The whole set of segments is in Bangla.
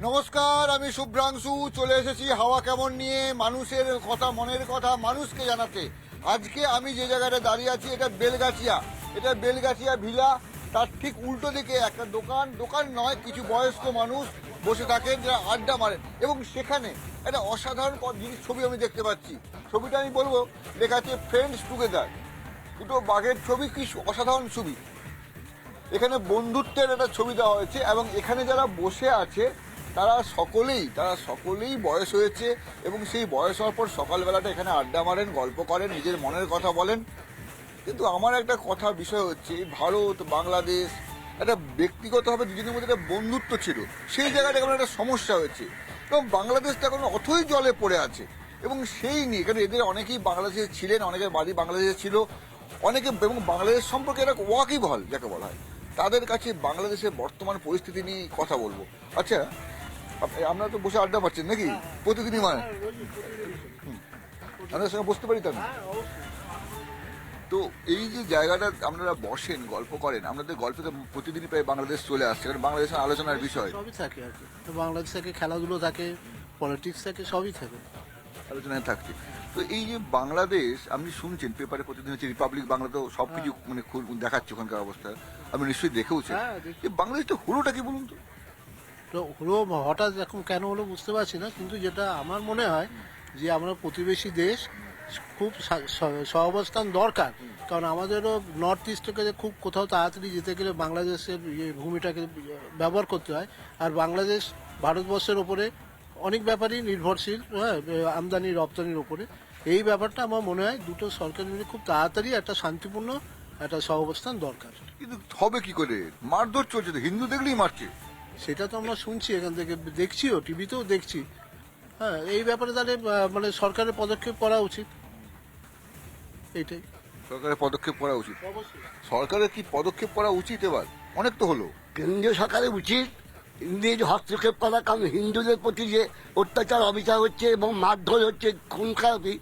নমস্কার, আমি শুভ্রাংশু চলে এসেছি হাওয়া কেমন নিয়ে মানুষের কথা, মনের কথা মানুষকে জানাতে। আজকে আমি যে জায়গাটা দাঁড়িয়ে আছি এটা বেলগাছিয়া ভিলা। তার ঠিক উল্টো দিকে একটা দোকান নয়, কিছু বয়স্ক মানুষ বসে থাকেন যারা আড্ডা মারেন, এবং সেখানে একটা অসাধারণ জিনিস ছবি আমি দেখতে পাচ্ছি। ছবিটা আমি বলবো লেখা আছে ফ্রেন্ডস টুগেদার। দুটো বাঘের ছবি, কি অসাধারণ ছবি। এখানে বন্ধুত্বের একটা ছবি দেওয়া হয়েছে, এবং এখানে যারা বসে আছে তারা সকলেই বয়স হয়েছে, এবং সেই বয়স হওয়ার পর সকালবেলাটা এখানে আড্ডা মারেন, গল্প করেন, নিজের মনের কথা বলেন। কিন্তু আমার একটা বিষয় হচ্ছে, এই ভারত বাংলাদেশ একটা ব্যক্তিগতভাবে দুজনের মধ্যে একটা বন্ধুত্ব ছিল, সেই জায়গাটা এখন একটা সমস্যা হয়েছে, এবং বাংলাদেশটা এখন অথই জলে পড়ে আছে। এবং সেই নিয়ে এখানে এদের অনেকেই বাংলাদেশে ছিলেন, অনেকের বাড়ি বাংলাদেশে ছিল, অনেকে, এবং বাংলাদেশ সম্পর্কে একটা ওয়াকিবহাল যাকে বলা হয়, তাদের কাছে বাংলাদেশের বর্তমান পরিস্থিতি নিয়ে কথা বলবো। আচ্ছা, আপনারা তো বসে আড্ডা পাচ্ছেন নাকি প্রতিদিনই? মানে আপনাদের সঙ্গে বসতে পারি তাহলে? তো এই যে জায়গাটা আপনারা বসেন, গল্প করেন, আপনাদের গল্পে তো প্রতিদিনই প্রায় বাংলাদেশ চলে আসছে, কারণ বাংলাদেশের আলোচনার বিষয় সবই থাকে আর কি। তো বাংলাদেশ থেকে খেলাধুলো থাকে, পলিটিক্স থাকে, সবই থাকে আলোচনায় থাকছে। তো এই যে বাংলাদেশ, আপনি শুনছেন পেপারে প্রতিদিন হচ্ছে রিপাবলিক বাংলা, তো সবকিছু মানে দেখাচ্ছে ওখানকার অবস্থা, আপনি নিশ্চয়ই দেখেওছেন। বাংলাদেশটা হলোটা কি বলুন তো? তো হলো হঠাৎ এখন কেন হলো বুঝতে পারছি না, কিন্তু যেটা আমার মনে হয় যে আমরা প্রতিবেশী দেশ, খুব সহাবস্থান দরকার। কারণ আমাদেরও নর্থ ইস্ট থেকে খুব কোথাও তাড়াতাড়ি যেতে গেলে বাংলাদেশের ভূমিটাকে ব্যবহার করতে হয়। আর বাংলাদেশ ভারতবর্ষের ওপরে অনেক ব্যাপারই নির্ভরশীল, হ্যাঁ, আমদানি রপ্তানির ওপরে। এই ব্যাপারটা আমার মনে হয় দুটো সরকার মিলে খুব তাড়াতাড়ি একটা শান্তিপূর্ণ একটা সহাবস্থান দরকার। কিন্তু হবে কি করে? মারধর চলছে, তো হিন্দু দেখলেই মারছে। সেটা তো আমরা শুনছি, এখান থেকে দেখছিও, টিভিতেও দেখছি। হ্যাঁ, এই ব্যাপারে তাহলে মানে সরকারের পদক্ষেপ করা উচিত, এইটাই। সরকারের পদক্ষেপ করা উচিত। সরকারের কি পদক্ষেপ করা উচিত? এবার অনেক তো হলো, কেন্দ্রীয় সরকারের উচিত ইংরেজ হস্তক্ষেপ করা। কারণ হিন্দুদের প্রতি যে অত্যাচার অবিচার হচ্ছে এবং মারধর হচ্ছে, খুন খারাপি,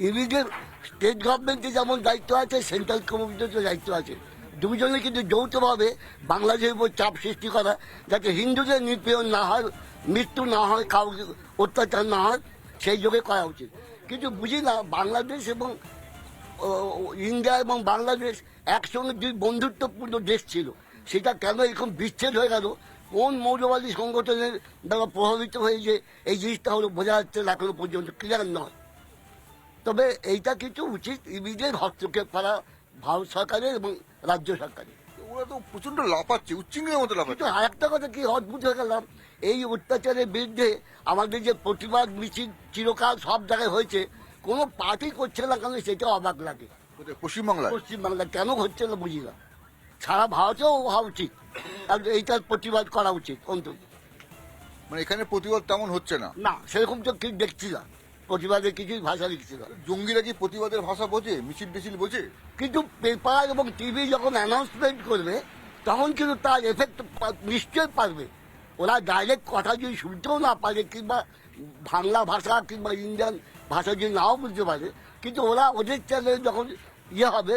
ইংরেজের স্টেট গভর্নমেন্টের যেমন দায়িত্ব আছে, সেন্ট্রাল গভর্নমেন্টের দায়িত্ব আছে। দুজনে কিন্তু যৌথভাবে বাংলাদেশের উপর চাপ সৃষ্টি করা, যাতে হিন্দুদের নিপীড়ন না হয়, মৃত্যু না হয়, কাউকে অত্যাচার না হয়, সেই যোগে করা উচিত। কিন্তু বুঝি না, বাংলাদেশ এবং ইন্ডিয়া এবং বাংলাদেশ একসঙ্গে দুই বন্ধুত্বপূর্ণ দেশ ছিল, সেটা কেন এখন বিচ্ছেদ হয়ে গেল? কোন মৌলবাদী সংগঠনের দ্বারা প্রভাবিত হয়ে যে এই জিনিসটা হলো বোঝা যাচ্ছে না, এখনো পর্যন্ত ক্লিয়ার নয়। তবে এইটা কিছু উচিত ইমিডিয়েট হস্তক্ষেপ করা ভারত সরকারের এবং রাজ্য সরকারের। ওরা তো প্রচন্ড লাফাচ্ছে, উচ্চিংড়ের মতো লাফাচ্ছে। কিন্তু আরেকটা কথা কি অদ্ভুত হয়ে গেলাম, এই অত্যাচারের বিরুদ্ধে আমাদের যে প্রতিবাদ মিছিল চিরকাল সব জায়গায় হয়েছে, কোনো পার্টি করছে না কেন, সেটা অবাক লাগে। পশ্চিমবাংলা কেন হচ্ছে না বুঝি না। সারা ভারতেও হওয়া উচিত, এইটার প্রতিবাদ করা উচিত অন্তত। মানে এখানে প্রতিবাদ তেমন হচ্ছে না? না, সেরকম তো কি দেখছি না, প্রতিবাদের কিছুই ভাষা লিখছি না। জঙ্গিরা কি প্রতিবাদের ভাষা বোঝে, মিছিল বোঝে? কিন্তু পেপার এবং টিভি যখন অ্যানাউন্সমেন্ট করবে, তখন কিন্তু তার এফেক্ট নিশ্চয়ই পারবে। ওরা ডাইরেক্ট কথা যদি শুনতেও না পারে, কিংবা বাংলা ভাষা কিংবা ইন্ডিয়ান ভাষা যদি নাও বুঝতে পারে, কিন্তু ওরা ওদের চ্যানেলে যখন হবে,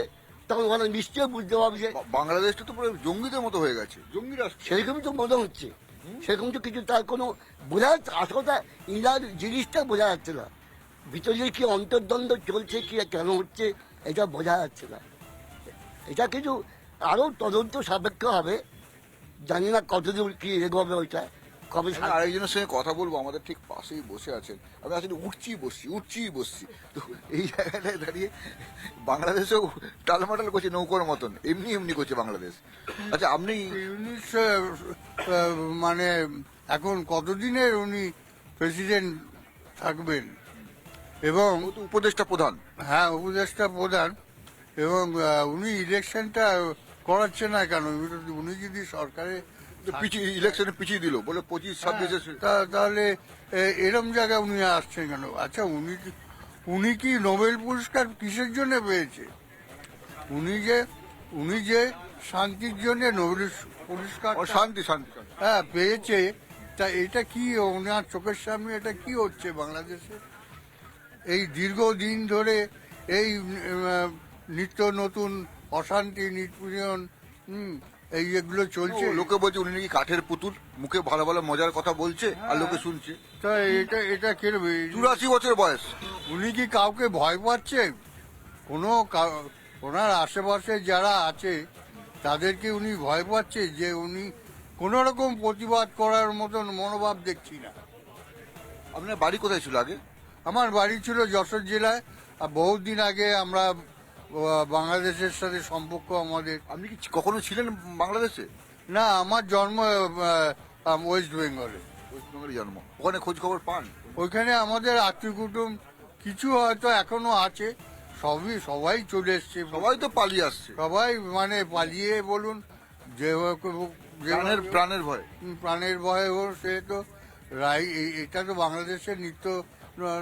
তখন ওরা নিশ্চয়ই বুঝতে পারবে যে বাংলাদেশটা তো পুরো জঙ্গিদের মতো হয়ে গেছে, জঙ্গিরা। সেরকমই তো মনে হচ্ছে, সেরকম তো কিছু তার কোনো বোঝা যাচ্ছে, আসলে ইন্ডিয়ার জিনিসটা বোঝা যাচ্ছে না। ভিতরে কি অন্তর্দ্বন্দ্ব চলছে, কি কেন হচ্ছে, এটা বোঝা যাচ্ছে না। এটা কিছু আরও তদন্ত সাপেক্ষ হবে, জানি না কতদূর কি এগোবে ওইটা, কবে। আরেকজনের সঙ্গে কথা বলবো, আমাদের ঠিক পাশেই বসে আছেন। আমি আসলে উঠছি বসছি, তো এই জায়গাটায় দাঁড়িয়ে বাংলাদেশেও টালমাটাল করছে নৌকোর মতন, এমনি করছে বাংলাদেশ। আচ্ছা, আপনি মানে এখন কতদিনের উনি প্রেসিডেন্ট থাকবেন? এবং উপদেষ্টা প্রধান। হ্যাঁ, উপদেষ্টা প্রধান। এবং উনি ইলেকশনটা করাচ্ছে না কেন? উনি যদি সরকারে ইলেকশনে পিছিয়ে দিল বলে 25-26 তাহলে এরম জায়গায় উনি আসছেন কেন? আচ্ছা, উনি কি নোবেল পুরস্কার কিসের জন্য পেয়েছে? উনি যে শান্তির জন্য নোবেল পুরস্কার শান্তি হ্যাঁ পেয়েছে, তা এটা কি ওনার চোখের সামনে এটা কি হচ্ছে বাংলাদেশে? এই দীর্ঘদিন ধরে এই নিত্য নতুন অশান্তি, নিপীড়ন, এগুলো চলছে। লোকে বলছে উনি নাকি কাঠের পুতুল, মুখে ভালো ভালো মজার কথা বলছে আর লোকে শুনছে। তা এটা কিরকম? 84 বছর বয়স। উনি কি কাউকে ভয় পাচ্ছে? ওনার আশেপাশে যারা আছে তাদেরকে উনি ভয় পাচ্ছে যে উনি কোন রকম প্রতিবাদ করার মতন মনোভাব দেখছি না। আপনার বাড়ি কোথায় ছিল আগে? আমার বাড়ি ছিল যশোর জেলায়, আর বহুদিন আগে আমরা বাংলাদেশের সাথে সম্পর্ক আমাদের। আপনি কি কখনো ছিলেন বাংলাদেশে? না, আমার জন্ম ওয়েস্ট বেঙ্গলে। ওয়েস্ট বেঙ্গলে জন্ম। ওখানে খোঁজ খবর পান? ওইখানে আমাদের আত্মীয় কুটুম কিছু হয়তো এখনো আছে, সবাই চলে এসছে। সবাই তো পালিয়ে আসছে, সবাই মানে পালিয়ে বলুন, যে প্রাণের ভয়। প্রাণের ভয়ে হোক, সে তো এটা তো বাংলাদেশের নিত্য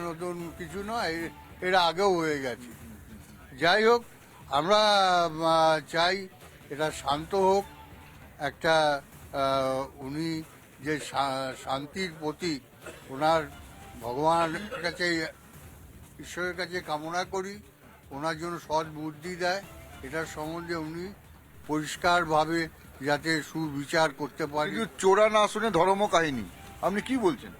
নতুন কিছু নয়, এরা আগেও হয়ে গেছে। যাই হোক, আমরা চাই এটা শান্ত হোক। একটা উনি যে শান্তির প্রতীক, ওনার ভগবানের কাছে, ঈশ্বরের কাছে কামনা করি ওনার জন্য সৎ বুদ্ধি দেয়, এটার সম্বন্ধে উনি পরিষ্কারভাবে যাতে সুবিচার করতে পারে। কিন্তু চোরা না শুনে ধর্ম কাহিনী, আপনি কি বলছেন?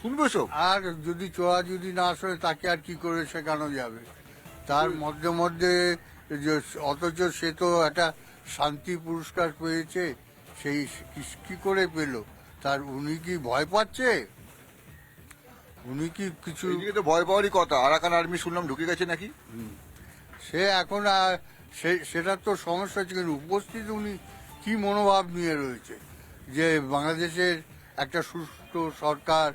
শুনবে সব। আর যদি চোরা যদি না শোনে তাকে আর কি করে শেখানো যাবে? তার মধ্যে মধ্যে অথচ সে তো একটা শান্তি পুরস্কার পেয়েছে, সেই কি করে পেল? তার উনি কি ভয় পাচ্ছে? উনি কি কিছু? এদিকে তো ভয় পাওয়ারই কথা, আরাকান আর্মি শুনলাম ঢুকে গেছে নাকি। সে এখন সেটা তো সমস্যা হচ্ছে, কিন্তু উপস্থিত উনি কি মনোভাব নিয়ে রয়েছে যে বাংলাদেশের একটা সুষ্ঠু সরকার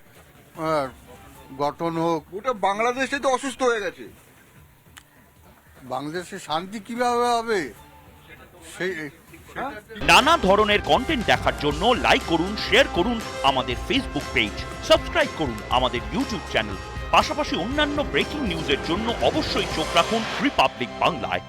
গঠন হোক। ওটা বাংলাদেশে তো অসুস্থ হয়ে গেছে। বাংলাদেশে শান্তি কিভাবে হবে? সেই নানা ধরনের কন্টেন্ট দেখার জন্য লাইক করুন, শেয়ার করুন আমাদের ফেসবুক পেজ, সাবস্ক্রাইব করুন আমাদের ইউটিউব চ্যানেল। পাশাপাশি অন্যান্য ব্রেকিং নিউজের জন্য অবশ্যই চোখ রাখুন রিপাবলিক বাংলায়।